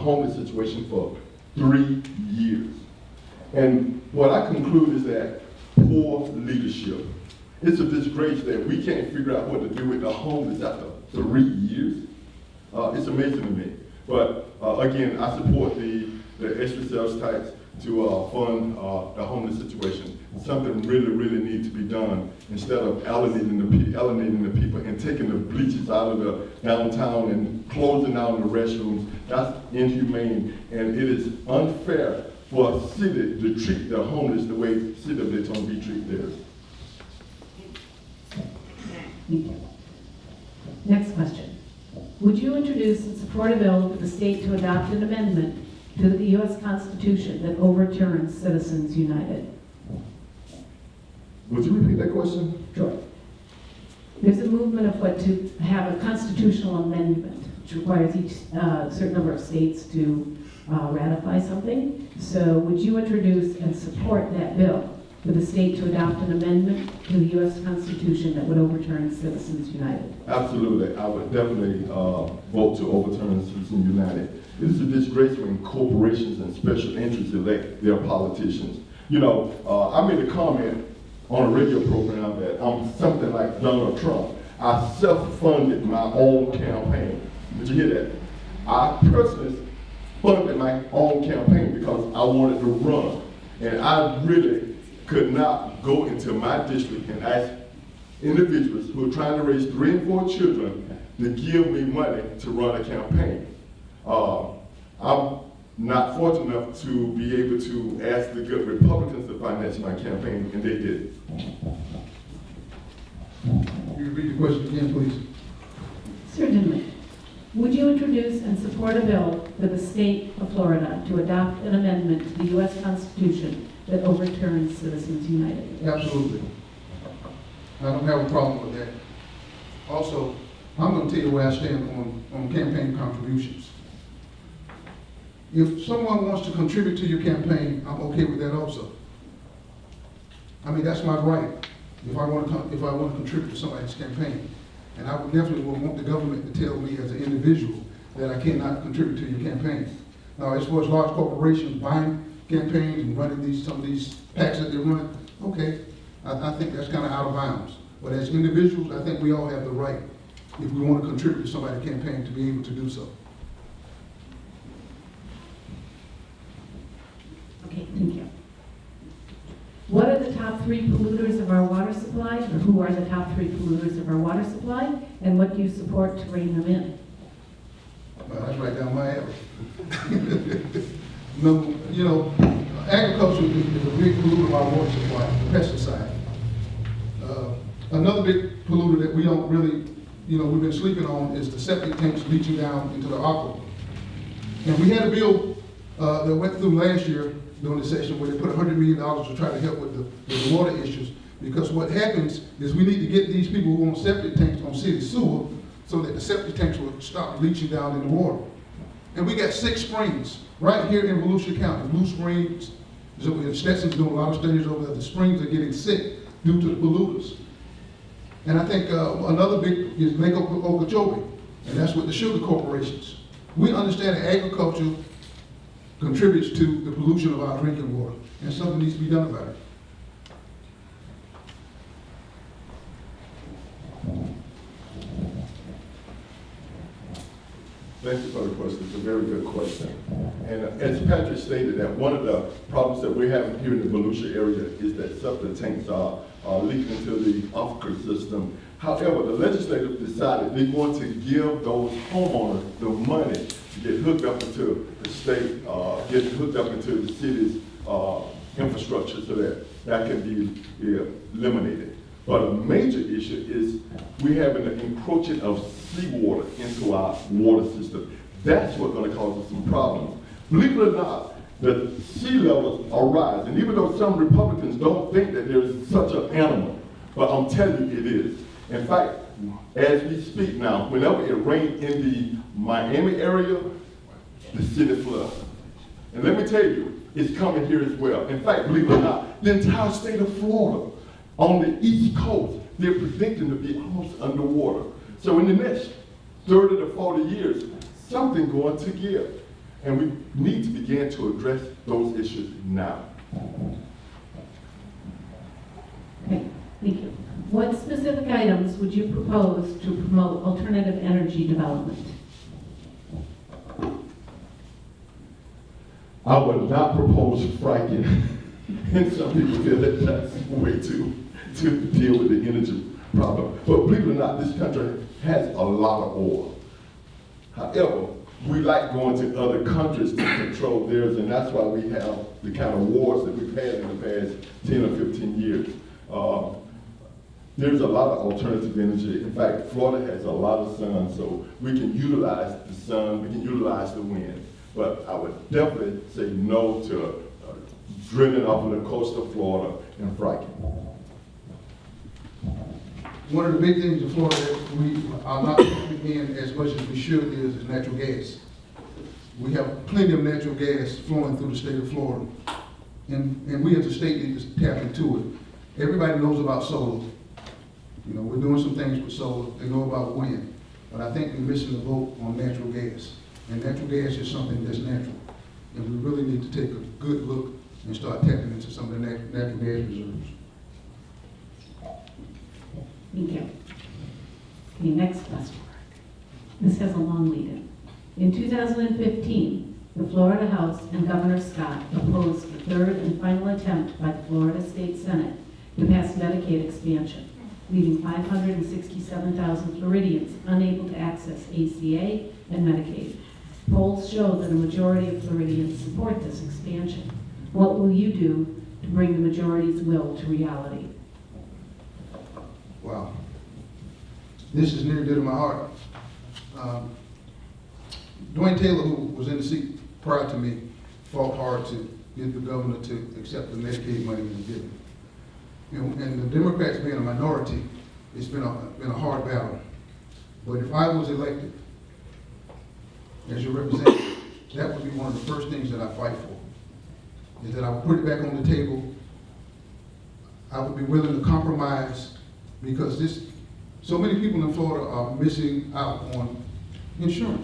homeless situation for 3 years. And what I conclude is that poor leadership. It's a disgrace that we can't figure out what to do with the homeless after 3 years. It's amazing to me. But again, I support the extra sales tax to fund the homeless situation. Something really needs to be done instead of alienating the people and taking the bleachers out of the downtown and closing down the restrooms. That's inhumane, and it is unfair for a city to treat the homeless the way the city of Daytona Beach treats theirs. Thank you. Next question. Would you introduce and support a bill for the state to adopt an amendment to the U.S. Constitution that overturns Citizens United? Would you repeat that question? Sure. There's a movement of to have a constitutional amendment, which requires each certain number of states to ratify something. So would you introduce and support that bill for the state to adopt an amendment to the U.S. Constitution that would overturn Citizens United? Absolutely. I would definitely vote to overturn Citizens United. It is a disgrace when corporations and special interests elect their politicians. You know, I made a comment on a radio program that I'm something like Donald Trump. I self-funded my own campaign. Did you hear that? I personally funded my own campaign because I wanted to run. And I really could not go into my district and ask individuals who are trying to raise 3 and 4 children to give me money to run a campaign. I'm not fortunate enough to be able to ask the good Republicans to finance my campaign, and they did. You repeat the question again, please. Certainly. Would you introduce and support a bill for the state of Florida to adopt an amendment to the U.S. Constitution that overturns Citizens United? Absolutely. I don't have a problem with that. Also, I'm going to tell you where I stand on campaign contributions. If someone wants to contribute to your campaign, I'm okay with that also. I mean, that's my right. If I want to contribute to somebody's campaign, and I would definitely want the government to tell me as an individual that I cannot contribute to your campaign. Now, as far as large corporations buying campaigns and running some of these PACs that they run, okay, I think that's kind of out of bounds. But as individuals, I think we all have the right, if we want to contribute to somebody's campaign, to be able to do so. Okay, thank you. What are the top 3 polluters of our water supply, or who are the top 3 polluters of our water supply, and what do you support to rein them in? Well, that's right down my alley. No, you know, agriculture is a big polluter of our water supply, the pesticide. Another big polluter that we don't really, we've been sleeping on is the septic tanks leaching down into the aquifer. And we had a bill that went through last year during the session where they put $100 million to try to help with the water issues. Because what happens is we need to get these people who own septic tanks on city sewer so that the septic tanks will stop leaching down in the water. And we got 6 springs right here in Volusia County. Blue Springs, Stetson's doing a lot of studies over there. The springs are getting sick due to the polluters. And I think another big is Lake Okeechobee, and that's with the sugar corporations. We understand that agriculture contributes to the pollution of our drinking water, and something needs to be done about it. Thank you for the question. It's a very good question. And as Patrick stated, that one of the problems that we're having here in the Volusia area is that septic tanks are leaking into the aquifer system. However, the legislature decided they want to give those homeowners the money to get hooked up into the state, get hooked up into the city's infrastructure so that can be eliminated. But a major issue is we have an encroaching of seawater into our water system. That's what's going to cause us some problems. Believe it or not, the sea levels are rising. Even though some Republicans don't think that there's such an animal, but I'm telling you it is. In fact, as we speak now, whenever it rains in the Miami area, the city floods. And let me tell you, it's coming here as well. In fact, believe it or not, the entire state of Florida, on the East Coast, they're predicting to be almost underwater. So in the next 30 to 40 years, something's going to give. And we need to begin to address those issues now. Okay, thank you. What specific items would you propose to promote alternative energy development? I would not propose fracking. And some people feel that that's way to deal with the energy problem. But believe it or not, this country has a lot of oil. However, we like going to other countries to control theirs, and that's why we have the kind of wars that we've had in the past 10 or 15 years. There's a lot of alternative energy. In fact, Florida has a lot of sun, so we can utilize the sun, we can utilize the wind. But I would definitely say no to drilling off of the coast of Florida and fracking. One of the big things in Florida that we are not putting in as much as we should is natural gas. We have plenty of natural gas flowing through the state of Florida. And we as a state need to tap into it. Everybody knows about solar. You know, we're doing some things with solar. They know about wind. But I think we're missing the boat on natural gas. And natural gas is something that's natural. And we really need to take a good look and start tapping into some of the natural gas reserves. Thank you. Okay, next question. This has a long lead-in. In 2015, the Florida House and Governor Scott opposed the third and final attempt by the Florida State Senate to pass Medicaid expansion, leaving 567,000 Floridians unable to access ACA and Medicaid. Polls show that a majority of Floridians support this expansion. What will you do to bring the majority's will to reality? Wow. This is near and dear to my heart. Dwayne Taylor, who was in the seat prior to me, fought hard to get the governor to accept the Medicaid money he was given. You know, and the Democrats being a minority, it's been a hard battle. But if I was elected as your representative, that would be one of the first things that I fight for, is that I would put it back on the table. I would be willing to compromise, because so many people in Florida are missing out on insurance.